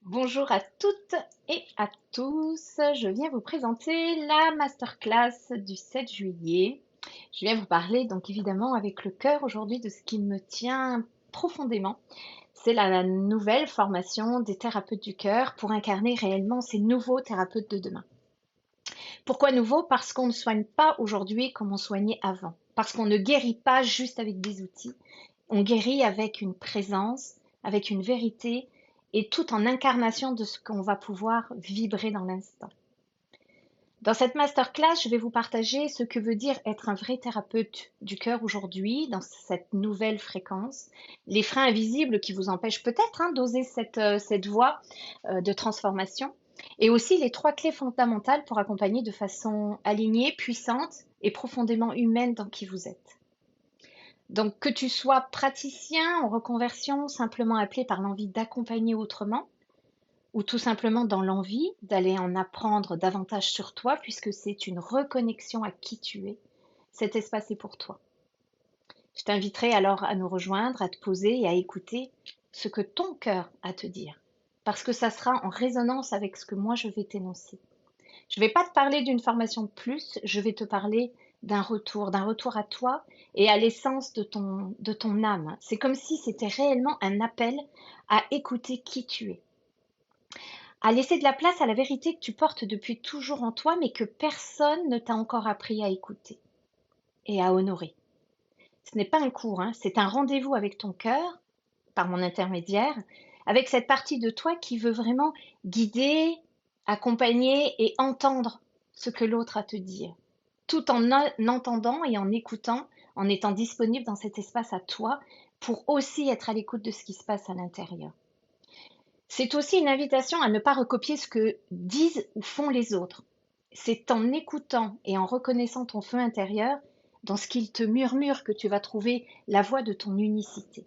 Bonjour à toutes et à tous. Je viens vous présenter la masterclass du 7 juillet. Je viens vous parler donc évidemment avec le cœur aujourd'hui de ce qui me tient profondément. C'est la nouvelle formation des thérapeutes du cœur pour incarner réellement ces nouveaux thérapeutes de demain. Pourquoi nouveau? Parce qu'on ne soigne pas aujourd'hui comme on soignait avant. Parce qu'on ne guérit pas juste avec des outils. On guérit avec une présence, avec une vérité et tout en incarnation de ce qu'on va pouvoir vibrer dans l'instant. Dans cette masterclass, je vais vous partager ce que veut dire être un vrai thérapeute du cœur aujourd'hui, dans cette nouvelle fréquence, les freins invisibles qui vous empêchent peut-être d'oser cette voie de transformation, et aussi les trois clés fondamentales pour accompagner de façon alignée, puissante et profondément humaine dans qui vous êtes. Donc, que tu sois praticien en reconversion, simplement appelé par l'envie d'accompagner autrement, ou tout simplement dans l'envie d'aller en apprendre davantage sur toi, puisque c'est une reconnexion à qui tu es, cet espace est pour toi. Je t'inviterai alors à nous rejoindre, à te poser et à écouter ce que ton cœur a à te dire, parce que ça sera en résonance avec ce que moi je vais t'énoncer. Je ne vais pas te parler d'une formation de plus, je vais te parler d'un retour à toi et à l'essence de ton âme. C'est comme si c'était réellement un appel à écouter qui tu es, à laisser de la place à la vérité que tu portes depuis toujours en toi, mais que personne ne t'a encore appris à écouter et à honorer. Ce n'est pas un cours, c'est un rendez-vous avec ton cœur, par mon intermédiaire, avec cette partie de toi qui veut vraiment guider, accompagner et entendre ce que l'autre a à te dire, tout en entendant et en écoutant, en étant disponible dans cet espace à toi pour aussi être à l'écoute de ce qui se passe à l'intérieur. C'est aussi une invitation à ne pas recopier ce que disent ou font les autres. C'est en écoutant et en reconnaissant ton feu intérieur, dans ce qu'il te murmure, que tu vas trouver la voie de ton unicité.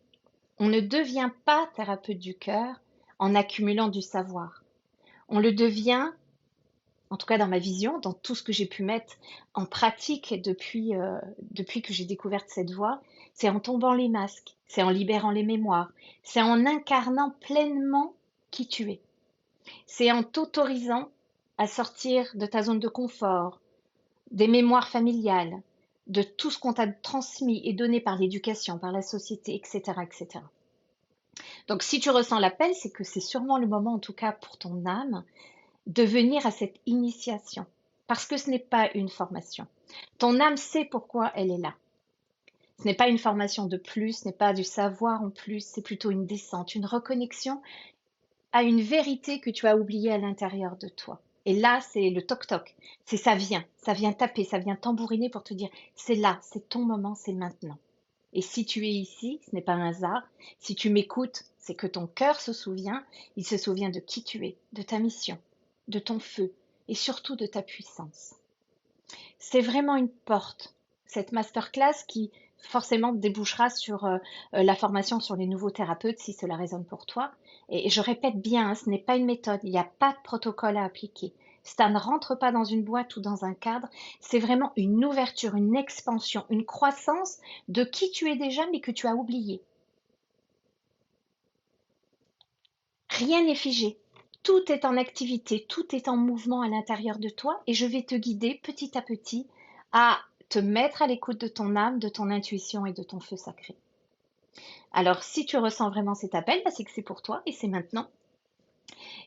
On ne devient pas thérapeute du cœur en accumulant du savoir. On le devient, en tout cas dans ma vision, dans tout ce que j'ai pu mettre en pratique depuis que j'ai découvert cette voie, c'est en tombant les masques, c'est en libérant les mémoires, c'est en incarnant pleinement qui tu es. C'est en t'autorisant à sortir de ta zone de confort, des mémoires familiales, de tout ce qu'on t'a transmis et donné par l'éducation, par la société, etc., etc. Donc, si tu ressens l'appel, c'est que c'est sûrement le moment, en tout cas pour ton âme, de venir à cette initiation. Parce que ce n'est pas une formation. Ton âme sait pourquoi elle est là. Ce n'est pas une formation de plus, ce n'est pas du savoir en plus, c'est plutôt une descente, une reconnexion à une vérité que tu as oubliée à l'intérieur de toi. Et là, c'est le toc-toc. C'est ça vient taper, ça vient tambouriner pour te dire, c'est là, c'est ton moment, c'est maintenant. Et si tu es ici, ce n'est pas un hasard. Si tu m'écoutes, c'est que ton cœur se souvient. Il se souvient de qui tu es, de ta mission, de ton feu et surtout de ta puissance. C'est vraiment une porte, cette masterclass qui forcément débouchera sur la formation sur les nouveaux thérapeutes si cela résonne pour toi. Et je répète bien, ce n'est pas une méthode, il n'y a pas de protocole à appliquer. Ça ne rentre pas dans une boîte ou dans un cadre, c'est vraiment une ouverture, une expansion, une croissance de qui tu es déjà mais que tu as oublié. Rien n'est figé. Tout est en activité, tout est en mouvement à l'intérieur de toi et je vais te guider petit à petit à te mettre à l'écoute de ton âme, de ton intuition et de ton feu sacré. Alors, si tu ressens vraiment cet appel, c'est que c'est pour toi et c'est maintenant.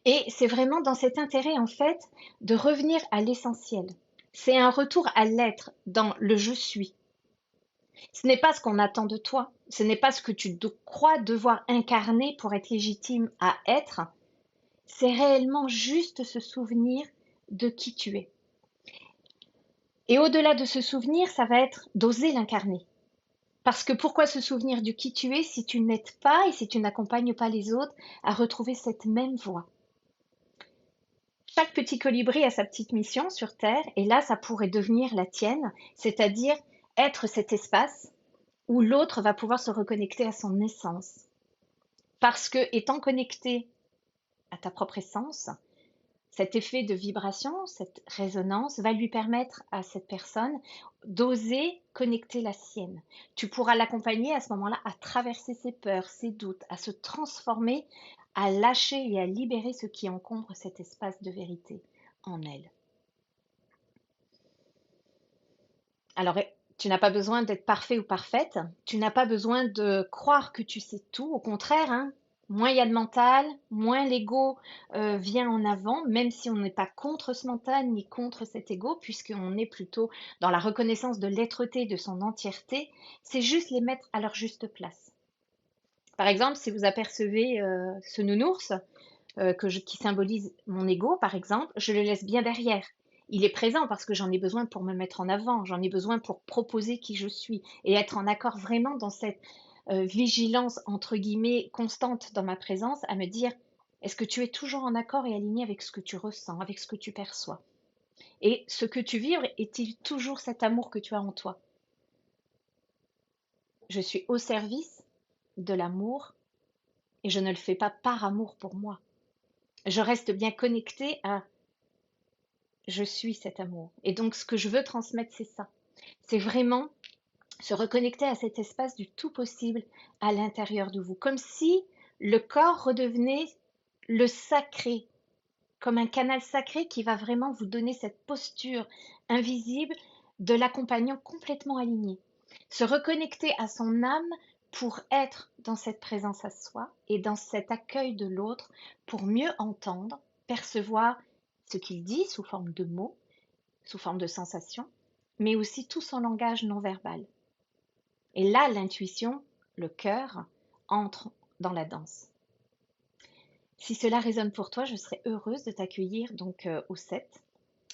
Et c'est vraiment dans cet intérêt, en fait, de revenir à l'essentiel. C'est un retour à l'être, dans le je suis. Ce n'est pas ce qu'on attend de toi, ce n'est pas ce que tu crois devoir incarner pour être légitime à être, c'est réellement juste se souvenir de qui tu es. Et au-delà de ce souvenir, ça va être d'oser l'incarner. Parce que pourquoi se souvenir de qui tu es si tu n'aides pas et si tu n'accompagnes pas les autres à retrouver cette même voie? Chaque petit colibri a sa petite mission sur Terre et là, ça pourrait devenir la tienne, c'est-à-dire être cet espace où l'autre va pouvoir se reconnecter à son essence. Parce que étant connecté à ta propre essence, cet effet de vibration, cette résonance va lui permettre à cette personne d'oser connecter la sienne. Tu pourras l'accompagner à ce moment-là à traverser ses peurs, ses doutes, à se transformer à lâcher et à libérer ce qui encombre cet espace de vérité en elle. Alors, tu n'as pas besoin d'être parfait ou parfaite. Tu n'as pas besoin de croire que tu sais tout. Au contraire, hein, moins il y a de mental, moins l'ego vient en avant, même si on n'est pas contre ce mental ni contre cet ego, puisqu'on est plutôt dans la reconnaissance de l'être-té, de son entièreté. C'est juste les mettre à leur juste place. Par exemple, si vous apercevez ce nounours, qui symbolise mon ego, par exemple, je le laisse bien derrière. Il est présent parce que j'en ai besoin pour me mettre en avant, j'en ai besoin pour proposer qui je suis et être en accord vraiment dans cette vigilance, entre guillemets, constante dans ma présence, à me dire, est-ce que tu es toujours en accord et aligné avec ce que tu ressens, avec ce que tu perçois? Et ce que tu vibres est-il toujours cet amour que tu as en toi? Je suis au service de l'amour et je ne le fais pas par amour pour moi. Je reste bien connectée à je suis cet amour. Et donc, ce que je veux transmettre, c'est ça. C'est vraiment se reconnecter à cet espace du tout possible à l'intérieur de vous. Comme si le corps redevenait le sacré, comme un canal sacré qui va vraiment vous donner cette posture invisible de l'accompagnant complètement aligné. Se reconnecter à son âme pour être dans cette présence à soi et dans cet accueil de l'autre pour mieux entendre, percevoir ce qu'il dit sous forme de mots, sous forme de sensations, mais aussi tout son langage non verbal. Et là, l'intuition, le cœur, entre dans la danse. Si cela résonne pour toi, je serais heureuse de t'accueillir donc au 7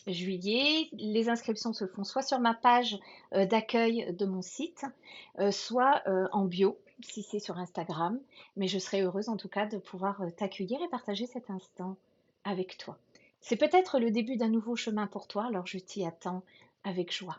juillet. Les inscriptions se font soit sur ma page d'accueil de mon site, soit en bio, si c'est sur Instagram. Mais je serais heureuse en tout cas de pouvoir t'accueillir et partager cet instant avec toi. C'est peut-être le début d'un nouveau chemin pour toi, alors je t'y attends avec joie.